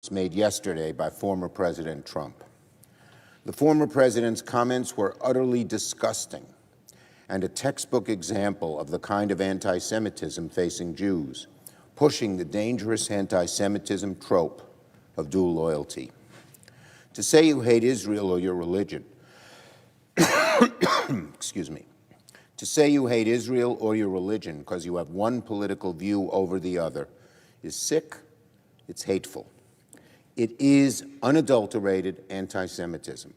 comments made yesterday by former President Trump. The former president's comments were utterly disgusting and a textbook example of the kind of anti-Semitism facing Jews, pushing the dangerous anti-Semitism trope of dual loyalty. To say you hate Israel or your religion, excuse me, to say you hate Israel or your religion because you have one political view over the other is sick, it's hateful. It is unadulterated anti-Semitism,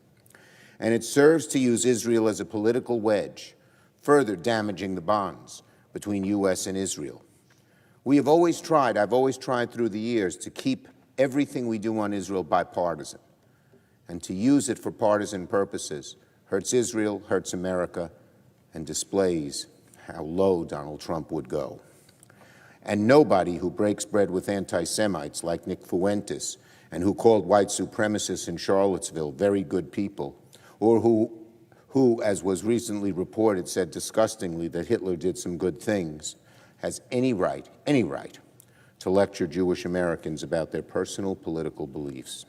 and it serves to use Israel as a political wedge, further damaging the bonds between U.S. and Israel. I've always tried through the years to keep everything we do on Israel bipartisan, and to use it for partisan purposes hurts Israel, hurts America, and displays how low Donald Trump would go. And nobody who breaks bread with anti-Semites like Nick Fuentes and who called white supremacists in Charlottesville very good people, or who, as was recently reported, said disgustingly that Hitler did some good things, has any right to lecture Jewish Americans about their personal political beliefs.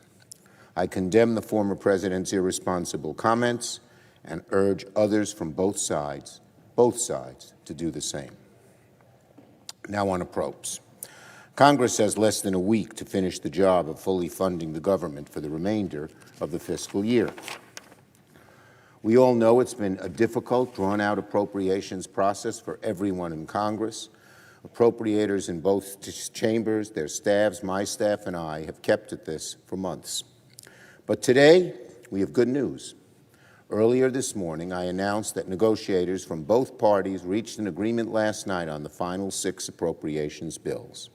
I condemn the former president's irresponsible comments and urge others from both sides, to do the same. Now on approach. Congress has less than a week to finish the job of fully funding the government for the remainder of the fiscal year. We all know it's been a difficult, drawn-out appropriations process for everyone in Congress. Appropriators in both chambers, their staffs, my staff, and I have kept at this for months. But today, we have good news. Earlier this morning, I announced that negotiators from both parties reached an agreement last night on the final 6 appropriations bills.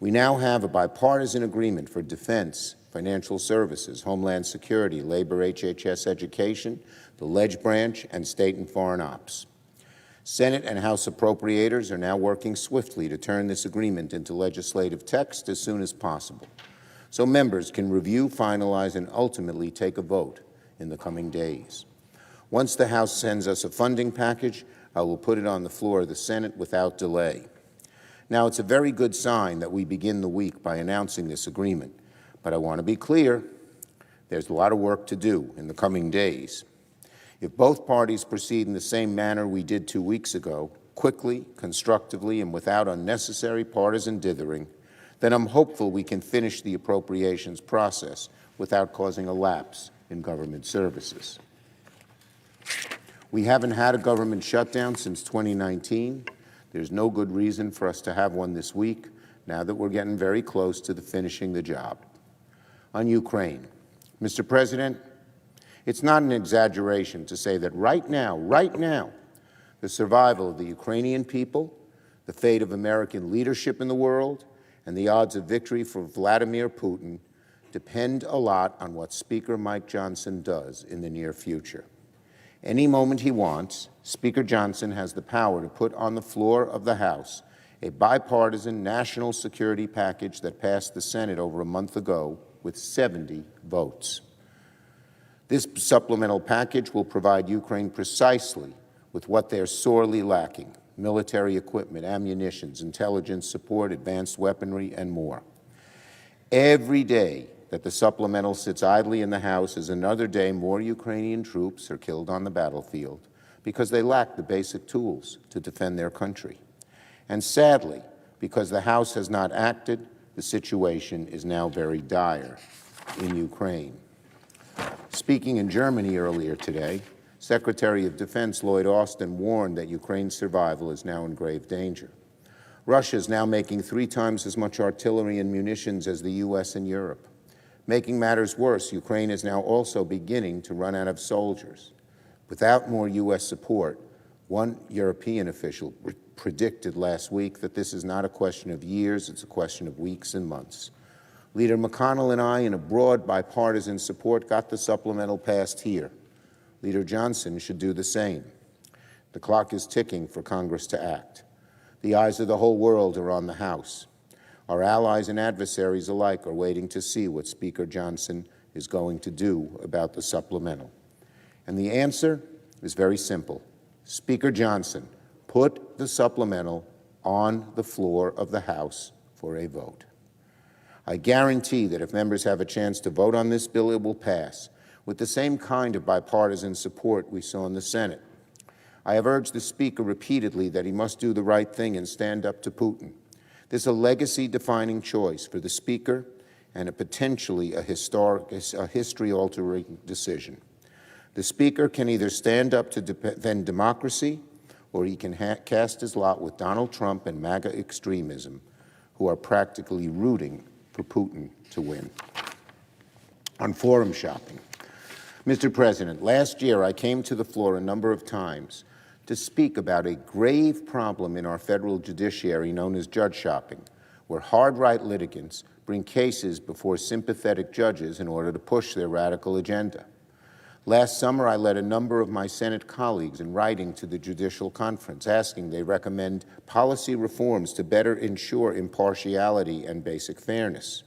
We now have a bipartisan agreement for defense, financial services, homeland security, labor, HHS education, the Ledge branch, and state and foreign ops. Senate and House appropriators are now working swiftly to turn this agreement into legislative text as soon as possible, so members can review, finalize, and ultimately take a vote in the coming days. Once the House sends us a funding package, I will put it on the floor of the Senate without delay. Now, it's a very good sign that we begin the week by announcing this agreement, but I want to be clear, there's a lot of work to do in the coming days. If both parties proceed in the same manner we did 2 weeks ago, quickly, constructively, and without unnecessary partisan dithering, then I'm hopeful we can finish the appropriations process without causing a lapse in government services. We haven't had a government shutdown since 2019. There's no good reason for us to have one this week, now that we're getting very close to finishing the job. On Ukraine, Mr. President, it's not an exaggeration to say that right now, the survival of the Ukrainian people, the fate of American leadership in the world, and the odds of victory for Vladimir Putin depend a lot on what Speaker Mike Johnson does in the near future. Any moment he wants, Speaker Johnson has the power to put on the floor of the House a bipartisan national security package that passed the Senate over a month ago with 70 votes. This supplemental package will provide Ukraine precisely with what they're sorely lacking: military equipment, ammunitions, intelligence support, advanced weaponry, and more. Every day that the supplemental sits idly in the House is another day more Ukrainian troops are killed on the battlefield because they lack the basic tools to defend their country. And sadly, because the House has not acted, the situation is now very dire in Ukraine. Speaking in Germany earlier today, Secretary of Defense Lloyd Austin warned that Ukraine's survival is now in grave danger. Russia is now making 3 times as much artillery and munitions as the U.S. and Europe. Making matters worse, Ukraine is now also beginning to run out of soldiers. Without more U.S. support, one European official predicted last week that this is not a question of years, it's a question of weeks and months. Leader McConnell and I, in a broad bipartisan support, got the supplemental passed here. Leader Johnson should do the same. The clock is ticking for Congress to act. The eyes of the whole world are on the House. Our allies and adversaries alike are waiting to see what Speaker Johnson is going to do about the supplemental. And the answer is very simple. Speaker Johnson, put the supplemental on the floor of the House for a vote. I guarantee that if members have a chance to vote on this bill, it will pass with the same kind of bipartisan support we saw in the Senate. I have urged the Speaker repeatedly that he must do the right thing and stand up to Putin. This is a legacy-defining choice for the Speaker and potentially a history-altering decision. The Speaker can either stand up to defend democracy, or he can cast his lot with Donald Trump and MAGA extremism, who are practically rooting for Putin to win. On forum shopping. Mr. President, last year I came to the floor a number of times to speak about a grave problem in our federal judiciary known as judge shopping, where hard-right litigants bring cases before sympathetic judges in order to push their radical agenda. Last summer, I led a number of my Senate colleagues in writing to the Judicial Conference, asking they recommend policy reforms to better ensure impartiality and basic fairness.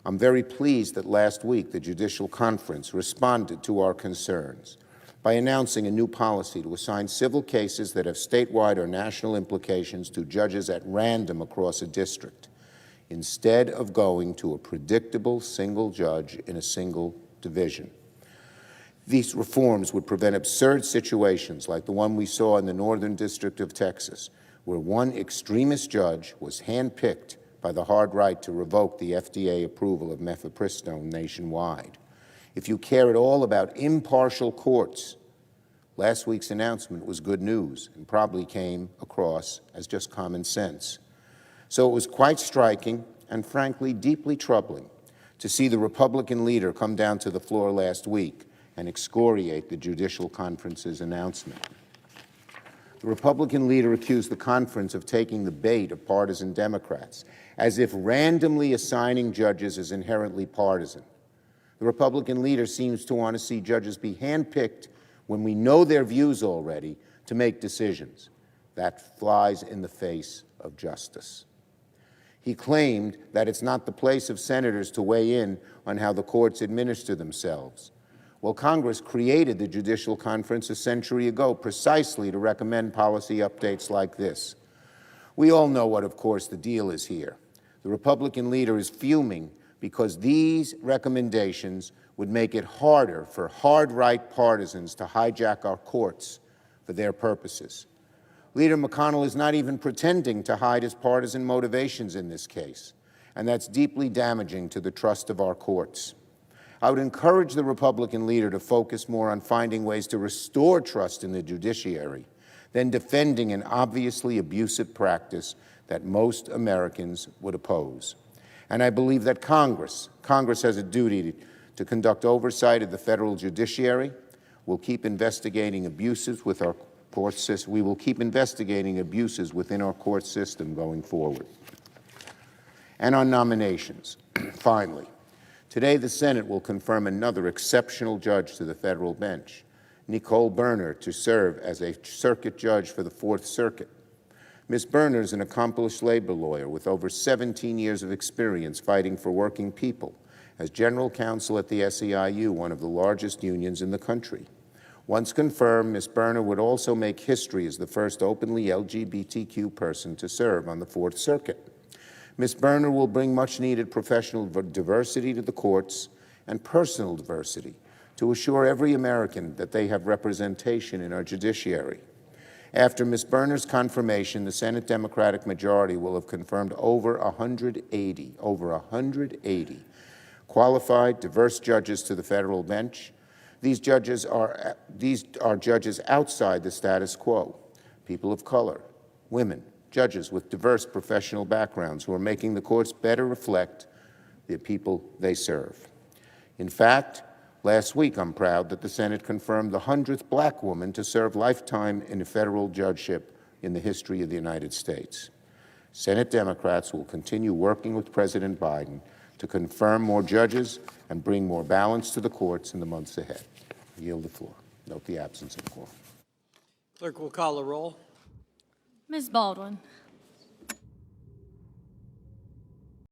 I'm very pleased that last week the Judicial Conference responded to our concerns by announcing a new policy to assign civil cases that have statewide or national implications to judges at random across a district, instead of going to a predictable single judge in a single division. These reforms would prevent absurd situations like the one we saw in the Northern District of Texas, where one extremist judge was handpicked by the hard right to revoke the FDA approval of mifepristone nationwide. If you care at all about impartial courts, last week's announcement was good news and probably came across as just common sense. So it was quite striking and, frankly, deeply troubling to see the Republican leader come down to the floor last week and excoriate the Judicial Conference's announcement. The Republican leader accused the conference of taking the bait of partisan Democrats, as if randomly assigning judges is inherently partisan. The Republican leader seems to want to see judges be handpicked when we know their views already to make decisions. That flies in the face of justice. He claimed that it's not the place of senators to weigh in on how the courts administer themselves. Well, Congress created the Judicial Conference a century ago precisely to recommend policy updates like this. We all know what, of course, the deal is here. The Republican leader is fuming because these recommendations would make it harder for hard-right partisans to hijack our courts for their purposes. Leader McConnell is not even pretending to hide his partisan motivations in this case, and that's deeply damaging to the trust of our courts. I would encourage the Republican leader to focus more on finding ways to restore trust in the judiciary than defending an obviously abusive practice that most Americans would oppose. And I believe that Congress has a duty to conduct oversight of the federal judiciary. We'll keep investigating abuses with our court system. We will keep investigating abuses within our court system going forward. And on nominations, finally, today the Senate will confirm another exceptional judge to the federal bench, Nicole Berner, to serve as a circuit judge for the Fourth Circuit. Ms. Berner is an accomplished labor lawyer with over 17 years of experience fighting for working people as general counsel at the SEIU, one of the largest unions in the country. Once confirmed, Ms. Berner would also make history as the first openly LGBTQ person to serve on the Fourth Circuit. Ms. Berner will bring much-needed professional diversity to the courts and personal diversity to assure every American that they have representation in our judiciary. After Ms. Berner's confirmation, the Senate Democratic majority will have confirmed over 180 qualified, diverse judges to the federal bench. These are judges outside the status quo, people of color, women, judges with diverse professional backgrounds who are making the courts better reflect the people they serve. In fact, last week, I'm proud that the Senate confirmed the 100th black woman to serve lifetime in a federal judgeship in the history of the United States. Senate Democrats will continue working with President Biden to confirm more judges and bring more balance to the courts in the months ahead. I yield the floor. Note the absence of quorum. Clerk will call the roll. Ms. Baldwin.